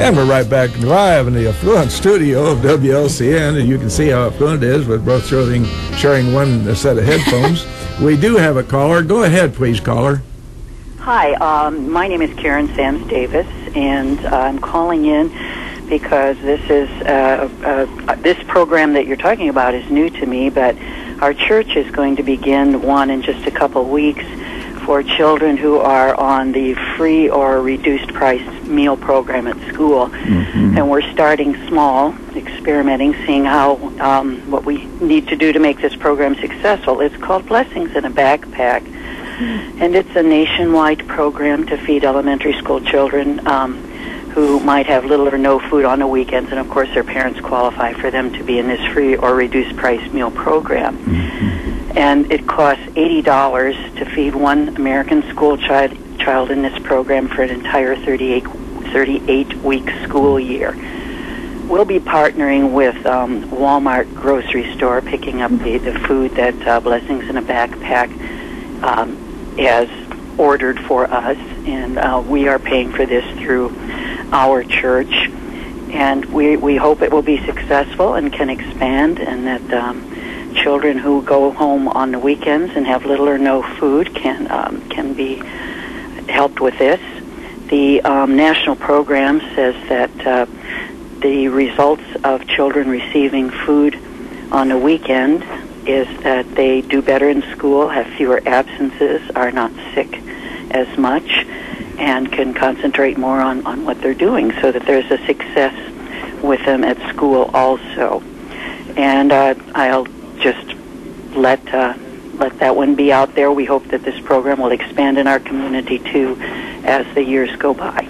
And we're right back live in the affluent studio of WLCN, and you can see how affluent it is with both sharing one set of headphones. We do have a caller. Go ahead, please, caller. Hi, my name is Karen Sams Davis, and I'm calling in because this is this program that you're talking about is new to me, but our church is going to begin one in just a couple weeks for children who are on the free or reduced price meal program at school. Mm-hmm. And we're starting small, experimenting, seeing how what we need to do to make this program successful. It's called Blessings in a Backpack, and it's a nationwide program to feed elementary school children who might have little or no food on the weekends, and of course their parents qualify for them to be in this free or reduced price meal program. Mm-hmm. And it costs $80 to feed one American school child in this program for an entire 38-week school year. We'll be partnering with Walmart grocery store, picking up the food that Blessings in a Backpack has ordered for us, and we are paying for this through our church. And we hope it will be successful and can expand, and that children who go home on the weekends and have little or no food can be helped with this. The national program says that the results of children receiving food on the weekend is that they do better in school, have fewer absences, are not sick as much, and can concentrate more on what they're doing, so that there's a success with them at school also. And I'll just let that one be out there. We hope that this program will expand in our community too as the years go by.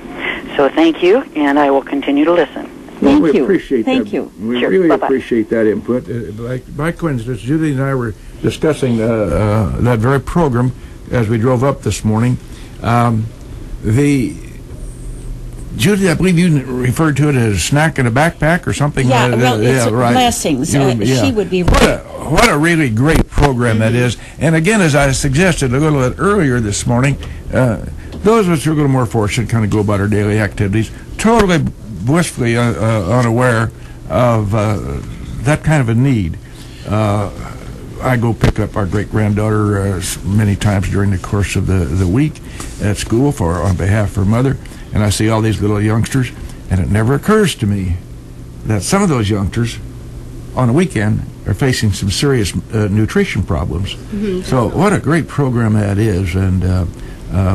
So thank you, and I will continue to listen. Well, we appreciate that. Thank you. We sure. really Bye-bye. appreciate that input. By coincidence, Judy and I were discussing that very program as we drove up this morning. Judy, I believe you referred to it as a snack in a backpack or something. Yeah, well, it's right. Blessings. She would be what a really great program that is. And again, as I suggested a little bit earlier this morning, those of us who are a little more fortunate kind of go about our daily activities, totally blissfully unaware of that kind of a need. I go pick up our great-granddaughter many times during the course of the week at school on behalf of her mother, and I see all these little youngsters, and it never occurs to me that some of those youngsters on the weekend are facing some serious nutrition problems. Mm-hmm. So what a great program that is, and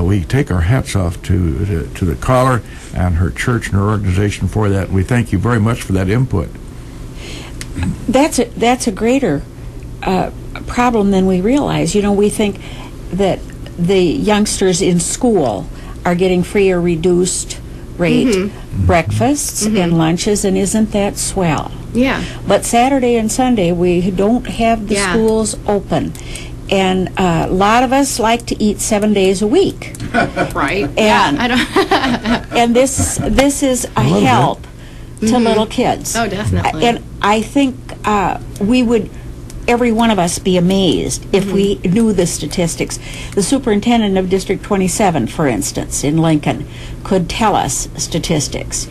we take our hats off to the caller and her church and her organization for that. We thank you very much for that input. That's a greater problem than we realize. You know, we think that the youngsters in school are getting free or reduced rate breakfasts and lunches, and isn't that swell? Yeah. But Saturday and Sunday we don't have the schools open. And a lot of us like to eat 7 days a week. Right. And I don't and this is a help to little kids. Oh, definitely. And I think we would, every one of us, be amazed if we knew the statistics. The superintendent of District 27, for instance, in Lincoln, could tell us statistics.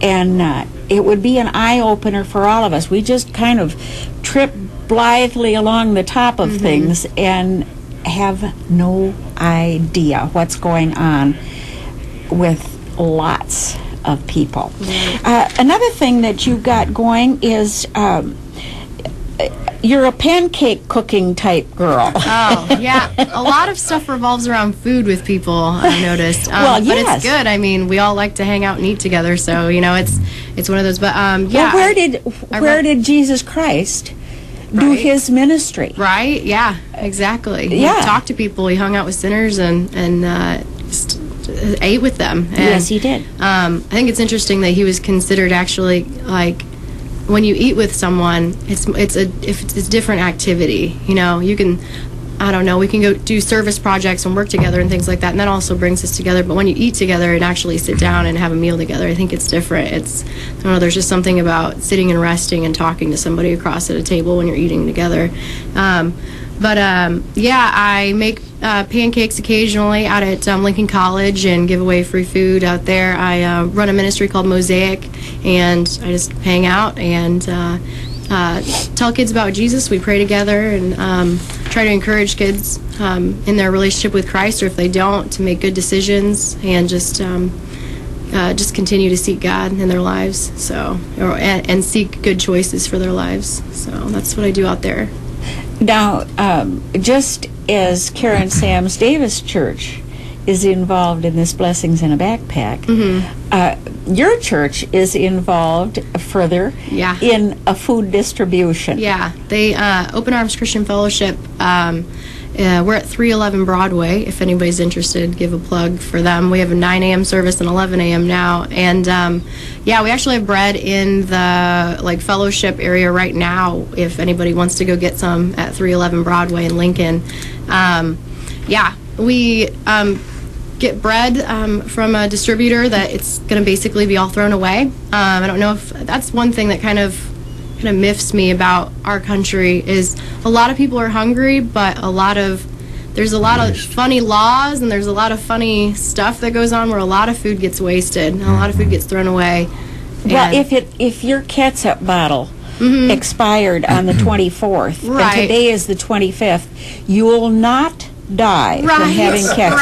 And it would be an eye-opener for all of us. We just kind of trip blithely along the top of things and have no idea what's going on with lots of people. Another thing that you've got going is you're a pancake cooking type girl. Oh, yeah. A lot of stuff revolves around food with people, I've noticed. Well, but yes. it's good. I mean, we all like to hang out and eat together, so, you know, it's one of those. But, yeah. Well, where did Jesus Christ do his ministry? Right? Yeah, exactly. He talked to people. He hung out with sinners and just ate with them. And, yes, he did. I think it's interesting that he was considered actually, like, when you eat with someone, it's a different activity. You know, you can, I don't know, we can go do service projects and work together and things like that, and that also brings us together. But when you eat together and actually sit down and have a meal together, I think it's different. It's, I don't know, there's just something about sitting and resting and talking to somebody across at a table when you're eating together. But yeah, I make pancakes occasionally out at Lincoln College and give away free food out there. I run a ministry called Mosaic, and I just hang out and tell kids about Jesus. We pray together and try to encourage kids in their relationship with Christ, or if they don't, to make good decisions and just continue to seek God in their lives. So, and seek good choices for their lives. So that's what I do out there. Now, just as Karen Sams Davis Church is involved in this Blessings in a Backpack, your church is involved further in a food distribution. Yeah, they Open Arms Christian Fellowship. We're at 311 Broadway. If anybody's interested, give a plug for them. We have a 9 a.m. service and 11 a.m. now. And yeah, we actually have bread in the fellowship area right now. If anybody wants to go get some at 311 Broadway in Lincoln. Yeah, we get bread from a distributor that it's going to basically be all thrown away. I don't know if that's one thing that kind of miffs me about our country is a lot of people are hungry, but there's a lot of funny laws and there's a lot of funny stuff that goes on where a lot of food gets wasted and a lot of food gets thrown away. Well, if your ketchup bottle expired on the 24th and today is the 25th, you will not die from having ketchup.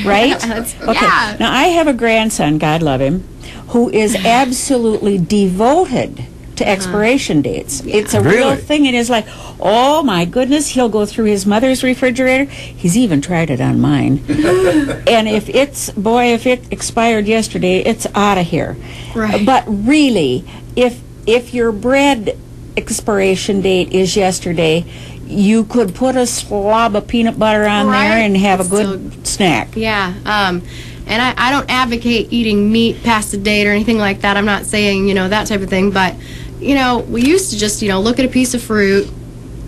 Right? Okay. Yeah. Now, I have a grandson, God love him, who is absolutely devoted to expiration dates. Yeah. It's a real thing. It is like, oh my goodness, he'll go through his mother's refrigerator. He's even tried it on mine. And if it expired yesterday, it's out of here. Right. But really, if your bread expiration date is yesterday, you could put a slob of peanut butter on there and have a good snack. Yeah. And I don't advocate eating meat past the date or anything like that. I'm not saying, that type of thing. But, we used to just, look at a piece of fruit.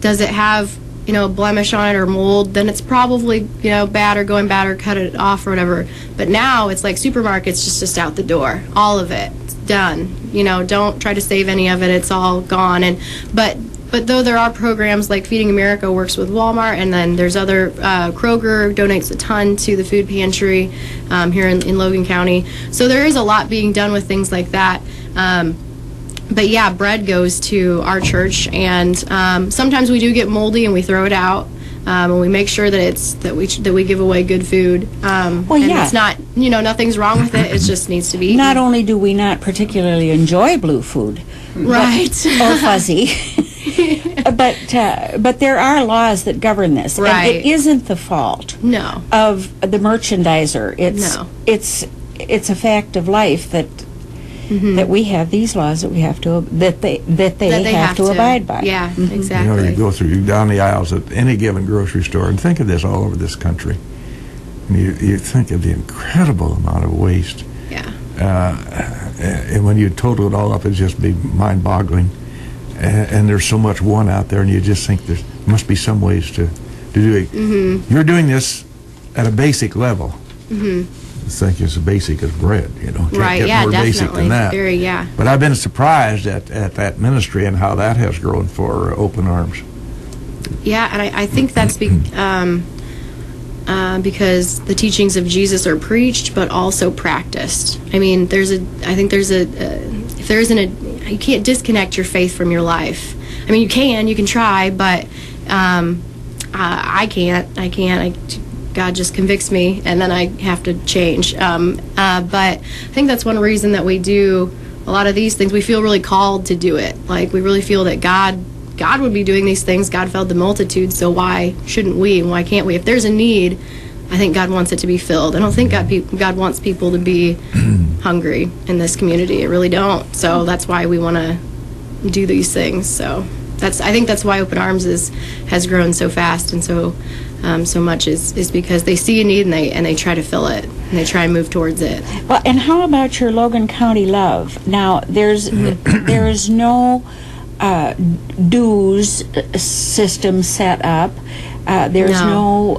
Does it have, a blemish on it or mold? Then it's probably, bad or going bad or cut it off or whatever. But now it's like supermarkets just out the door. All of it. It's done. Don't try to save any of it. It's all gone. But though there are programs like Feeding America works with Walmart, and then there's other, Kroger donates a ton to the food pantry here in Logan County. So there is a lot being done with things like that. But yeah, bread goes to our church, and sometimes we do get moldy and we throw it out. And we make sure that we give away good food. And it's not, nothing's wrong with it. It just needs to be eaten. Not only do we not particularly enjoy blue food, right, or fuzzy. But there are laws that govern this, and it isn't the fault of the merchandiser. It's a fact of life that that we have these laws that we have to they have to abide by. Yeah, exactly. You go down the aisles at any given grocery store, and think of this all over this country. And you think of the incredible amount of waste. Yeah. And when you total it all up, it'd just be mind-boggling. And there's so much want out there, and you just think there must be some ways to do it. You're doing this at a basic level. I think it's as basic as bread, Can't get more basic than that. But I've been surprised at that ministry and how that has grown for Open Arms. Yeah, and I think that's because the teachings of Jesus are preached, but also practiced. I mean, you can't disconnect your faith from your life. I mean, you can try, but I can't. God just convicts me, and then I have to change. But I think that's one reason that we do a lot of these things. We feel really called to do it. Like, we really feel that God would be doing these things. God fed the multitude, so why shouldn't we, and why can't we? If there's a need, I think God wants it to be filled. I don't think God wants people to be hungry in this community. I really don't. So that's why we want to do these things. So I think that's why Open Arms has grown so fast and so much is because they see a need and they try to fill it and they try and move towards it. Well, and how about your Logan County Love? Now, there is no dues system set up. There's no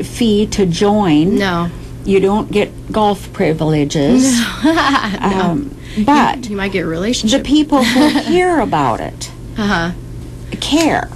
fee to join. No. You don't get golf privileges. No. But you might get relationships. The people who hear about it care.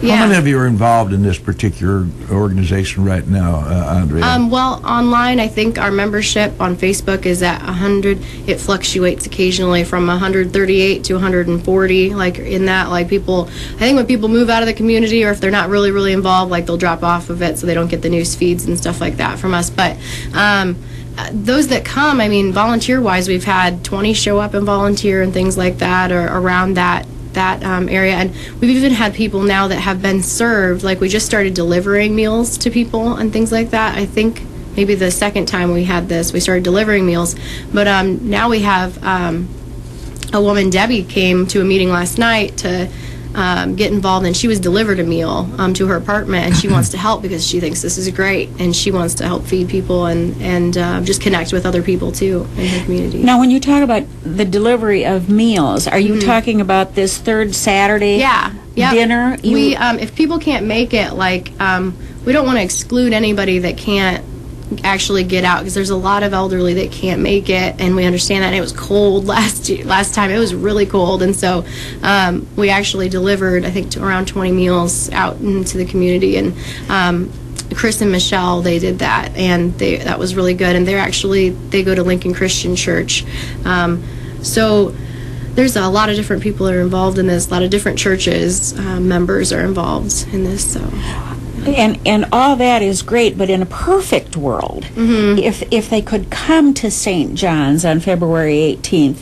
Yeah. How many of you are involved in this particular organization right now, Andrea? Well, online, I think our membership on Facebook is at 100. It fluctuates occasionally from 138 to 140, like in that, like people, I think when people move out of the community or if they're not really, really involved, like they'll drop off of it so they don't get the news feeds and stuff like that from us. But those that come, I mean, volunteer-wise, we've had 20 show up and volunteer and things like that, or around that area, and we've even had people now that have been served, like we just started delivering meals to people and things like that. I think maybe the second time we had this, we started delivering meals, but now we have a woman, Debbie, came to a meeting last night to get involved, and she was delivered a meal to her apartment, and she wants to help because she thinks this is great, and she wants to help feed people and just connect with other people too in her community. Now, when you talk about the delivery of meals, are you talking about this third Saturday dinner? We, if people can't make it, like, we don't want to exclude anybody that can't actually get out, because there's a lot of elderly that can't make it, and we understand that. And it was cold last time. It was really cold, and so we actually delivered, I think, to around 20 meals out into the community, and Chris and Michelle, they did that, and that was really good. And they go to Lincoln Christian Church, so there's a lot of different people that are involved in this. A lot of different churches members are involved in this, so. And all that is great, but in a perfect world, if they could come to St. John's on February 18th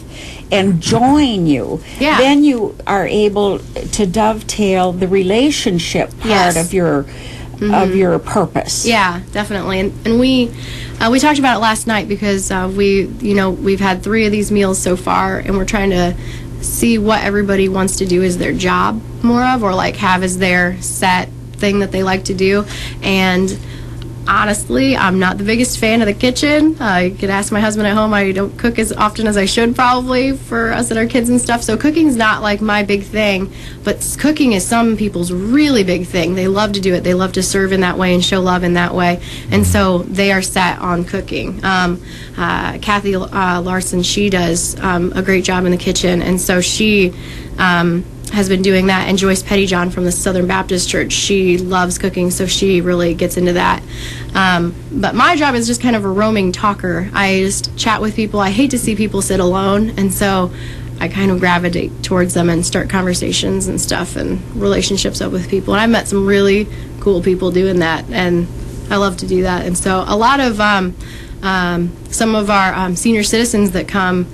and join you, then you are able to dovetail the relationship part of your purpose. Yeah, definitely. And we talked about it last night because we've had 3 of these meals so far, and we're trying to see what everybody wants to do as their job more of, or like have as their set thing that they like to do. And honestly, I'm not the biggest fan of the kitchen. I could ask my husband at home. I don't cook as often as I should probably for us and our kids and stuff, so cooking's not like my big thing, but cooking is some people's really big thing. They love to do it. They love to serve in that way and show love in that way, and so they are set on cooking. Kathy Larson, she does a great job in the kitchen, and so she has been doing that. And Joyce Pettyjohn from the Southern Baptist Church, she loves cooking, so she really gets into that. But my job is just kind of a roaming talker. I just chat with people. I hate to see people sit alone, and so I kind of gravitate towards them and start conversations and stuff and relationships up with people. And I've met some really cool people doing that, and I love to do that. And so a lot of some of our senior citizens that come,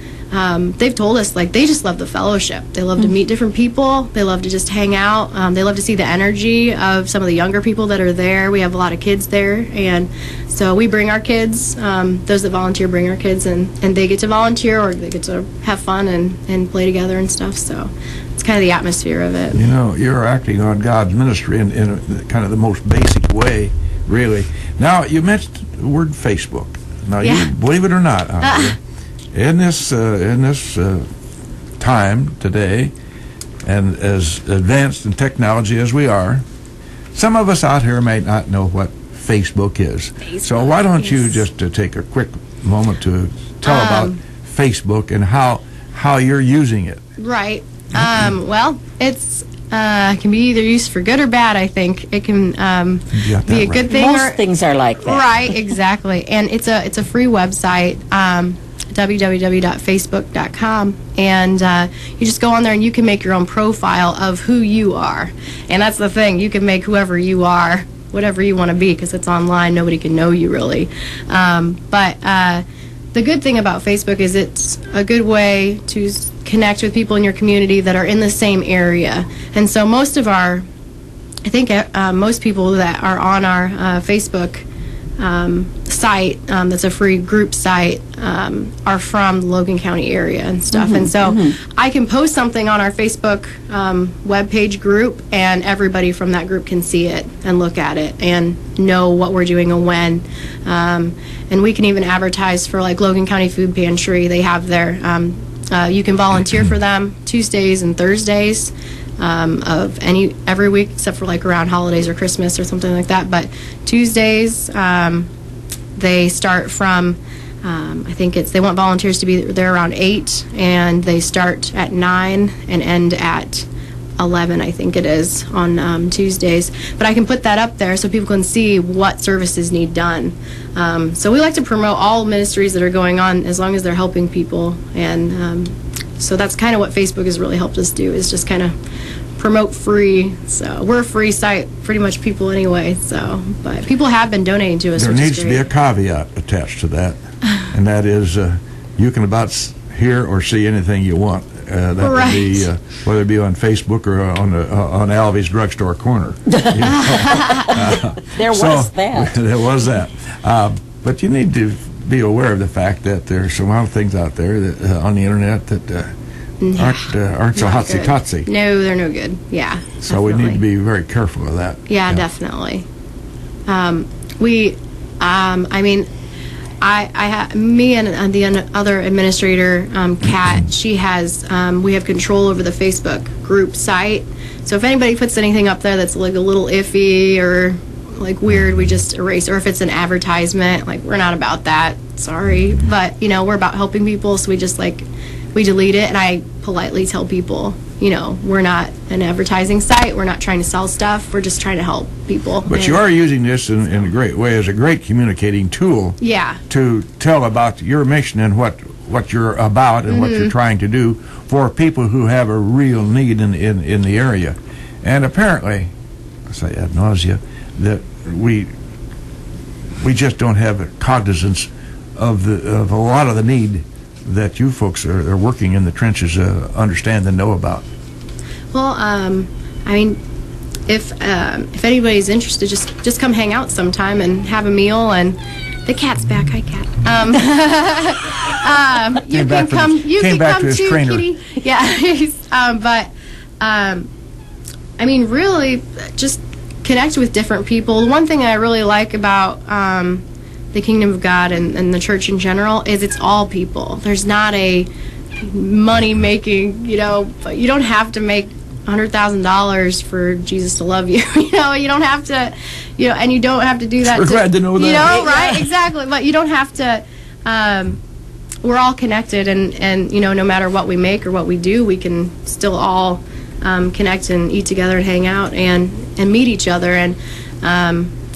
they've told us, like, they just love the fellowship. They love to meet different people. They love to just hang out. They love to see the energy of some of the younger people that are there. We have a lot of kids there, and so we bring our kids. Those that volunteer bring our kids, and they get to volunteer, or they get to have fun and play together and stuff. So it's kind of the atmosphere of it. You know, you're acting on God's ministry in a, kind of the most basic way, really. Now, you mentioned the word Facebook. Now, you believe it or not, Andrea, in this time today, and as advanced in technology as we are, some of us out here may not know what Facebook is. So why don't you just take a quick moment to tell about Facebook and how you're using it? Right. Well, it's can be either used for good or bad. I think it can be a good thing. Most things are like that. Right, exactly. And it's a free website, www.facebook.com, and you just go on there and you can make your own profile of who you are. And that's the thing, you can make whoever you are, whatever you want to be, because it's online. Nobody can know you really. But the good thing about Facebook is it's a good way to connect with people in your community that are in the same area. And so most of our, I think most people that are on our Facebook site, that's a free group site, are from the Logan County area and stuff. And so I can post something on our Facebook webpage group, and everybody from that group can see it and look at it and know what we're doing and when. And we can even advertise for, like, Logan County Food Pantry. They have their, you can volunteer for them Tuesdays and Thursdays of every week, except for like around holidays or Christmas or something like that. But Tuesdays, they start from, I think they want volunteers to be there around 8, and they start at 9 and end at 11, I think it is, on Tuesdays. But I can put that up there so people can see what services need done. So we like to promote all ministries that are going on as long as they're helping people. And so that's kind of what Facebook has really helped us do, is just kind of promote free. So we're a free site, pretty much people anyway. So, but people have been donating to us. There needs to be a caveat attached to that, and that is you can about hear or see anything you want. That right. would be whether it be on Facebook or on Alvy's drugstore corner. There was that. There was that. But you need to be aware of the fact that there's some wild things out there that, on the internet that aren't so hotsy-totsy. No, they're no good. Yeah. So we need to be very careful of that. Yeah, definitely. Me and the other administrator, Kat, she has, we have control over the Facebook group site. So if anybody puts anything up there that's like a little iffy or like weird, we just erase. Or if it's an advertisement, like, we're not about that. Sorry, but we're about helping people, so we just we delete it. And I politely tell people, we're not an advertising site. We're not trying to sell stuff. We're just trying to help people. But you are using this in a great way, as a great communicating tool. Yeah. To tell about your mission and what you're about and what you're trying to do for people who have a real need in the area. And apparently, I say ad nausea, that we just don't have a cognizance of a lot of the need that you folks are working in the trenches understand and know about. Well, if anybody's interested, just come hang out sometime and have a meal. And the cat's back. Hi, cat. You can come. You can come too, Kitty. Yeah. Really, just connect with different people. The one thing I really like about the Kingdom of God and the church in general is it's all people. There's not a money-making, you don't have to make $100,000 for Jesus to love you. You don't have to, and you don't have to do that. We're glad to know that. Right? Exactly. But you don't have to, we're all connected, and no matter what we make or what we do, we can still all connect and eat together and hang out and meet each other. And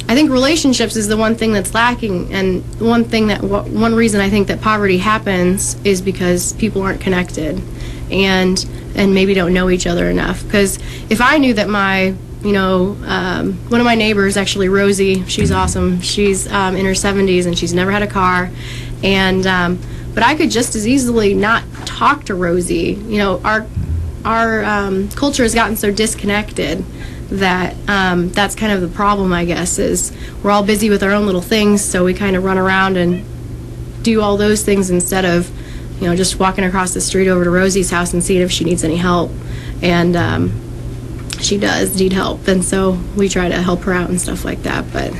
I think relationships is the one thing that's lacking, and one reason I think that poverty happens is because people aren't connected and maybe don't know each other enough. Because if I knew that my one of my neighbors, actually Rosie, she's awesome, she's in her 70s and she's never had a car, and but I could just as easily not talk to Rosie. Our culture has gotten so disconnected that that's kind of the problem, I guess, is we're all busy with our own little things, so we kind of run around and do all those things instead of just walking across the street over to Rosie's house and seeing if she needs any help. And she does need help, and so we try to help her out and stuff like that. But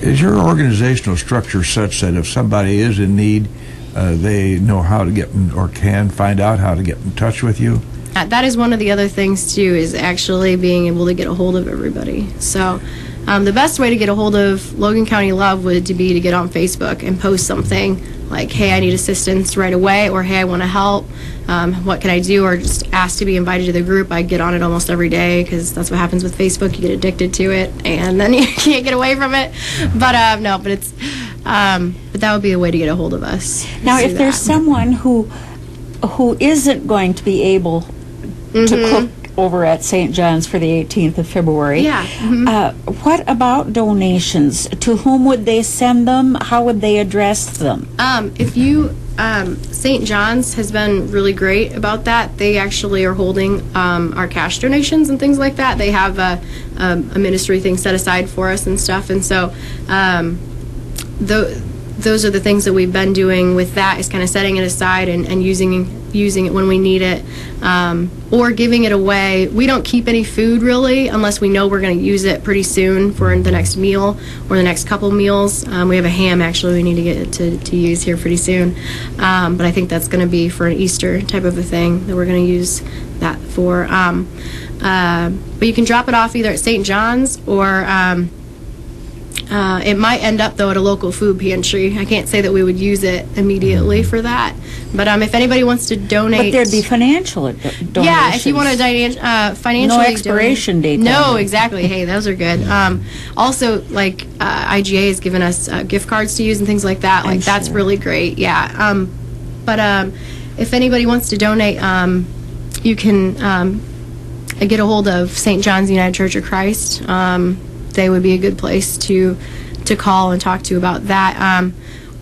is your organizational structure such that if somebody is in need, they know how to get or can find out how to get in touch with you? That is one of the other things, too, is actually being able to get a hold of everybody. So the best way to get a hold of Logan County Love would be to get on Facebook and post something like, hey, I need assistance right away, or hey, I want to help. What can I do? Or just ask to be invited to the group. I get on it almost every day because that's what happens with Facebook. You get addicted to it, and then you can't get away from it. But but that would be a way to get a hold of us. Now, if there's someone who isn't going to be able to cook over at St. John's for the 18th of February. Yeah. What about donations? To whom would they send them? How would they address them? St. John's has been really great about that. They actually are holding our cash donations and things like that. They have a ministry thing set aside for us and stuff. And so those are the things that we've been doing with that, is kind of setting it aside and using it when we need it, or giving it away. We don't keep any food really unless we know we're going to use it pretty soon for the next meal or the next couple meals. We have a ham actually we need to get to use here pretty soon, but I think that's going to be for an Easter type of a thing that we're going to use that for. But you can drop it off either at St. John's or It might end up, though, at a local food pantry. I can't say that we would use it immediately for that. But if anybody wants to donate... But there'd be financial donations. Yeah, if you want to financially... No expiration date. No, exactly. Hey, those are good. Also, like, IGA has given us gift cards to use and things like that. Like, that's really great. Yeah. But if anybody wants to donate, you can get a hold of St. John's United Church of Christ. They would be a good place to call and talk to about that.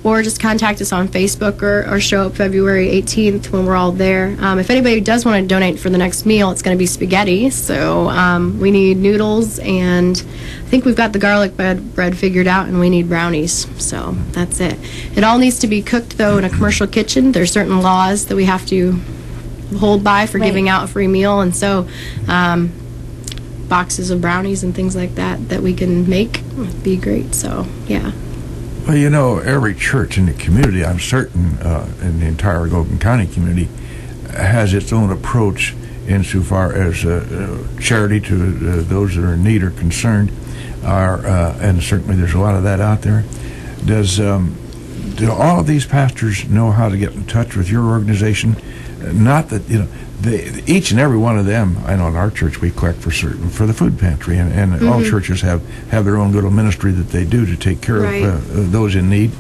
Or just contact us on Facebook or show up February 18th when we're all there. If anybody does want to donate for the next meal, it's going to be spaghetti. So we need noodles, and I think we've got the garlic bread figured out, and we need brownies. So that's it. It all needs to be cooked, though, in a commercial kitchen. There's certain laws that we have to hold by for giving out a free meal, and so boxes of brownies and things like that we can make would be great. So, yeah. Well, you know, every church in the community, I'm certain, in the entire Logan County community, has its own approach insofar as charity to those that are in need or concerned, and certainly there's a lot of that out there. Do all of these pastors know how to get in touch with your organization? Not that, you know, each and every one of them, I know in our church we collect for the food pantry, and all churches have their own little ministry that they do to take care of those in need.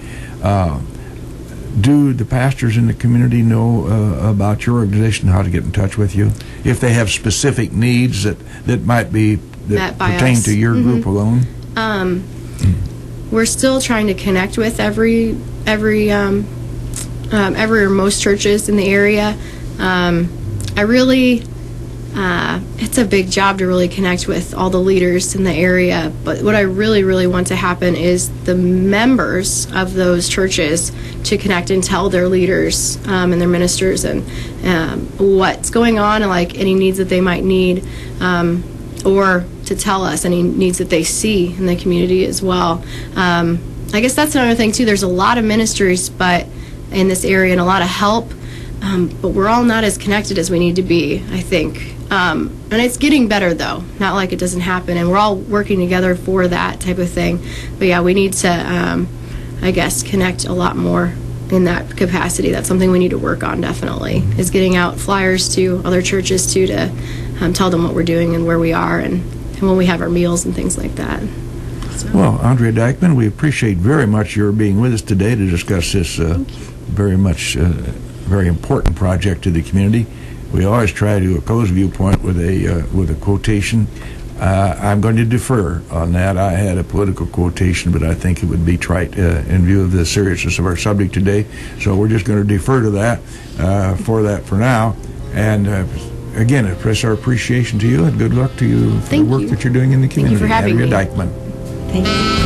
Do the pastors in the community know about your organization, how to get in touch with you? If they have specific needs that might be that pertain to your group alone? We're still trying to connect with every or most churches in the area. It's a big job to really connect with all the leaders in the area, but what I really, really want to happen is the members of those churches to connect and tell their leaders and their ministers and what's going on and like any needs that they might need, or to tell us any needs that they see in the community as well. I guess that's another thing too. There's a lot of ministries in this area and a lot of help, but we're all not as connected as we need to be, I think. And it's getting better, though. Not like it doesn't happen, and we're all working together for that type of thing. But yeah, we need to, I guess, connect a lot more in that capacity. That's something we need to work on, definitely, is getting out flyers to other churches, too, to tell them what we're doing and where we are and when we have our meals and things like that. So. Well, Andrea Dykman, we appreciate very much your being with us today to discuss this very important project to the community. We always try to close Viewpoint with a quotation. I'm going to defer on that. I had a political quotation, but I think it would be trite in view of the seriousness of our subject today. So we're just going to defer to that for now. And again, express our appreciation to you and good luck to you for the work that you're doing in the community. Thank you for having me. Andrea Dykman. Thank you.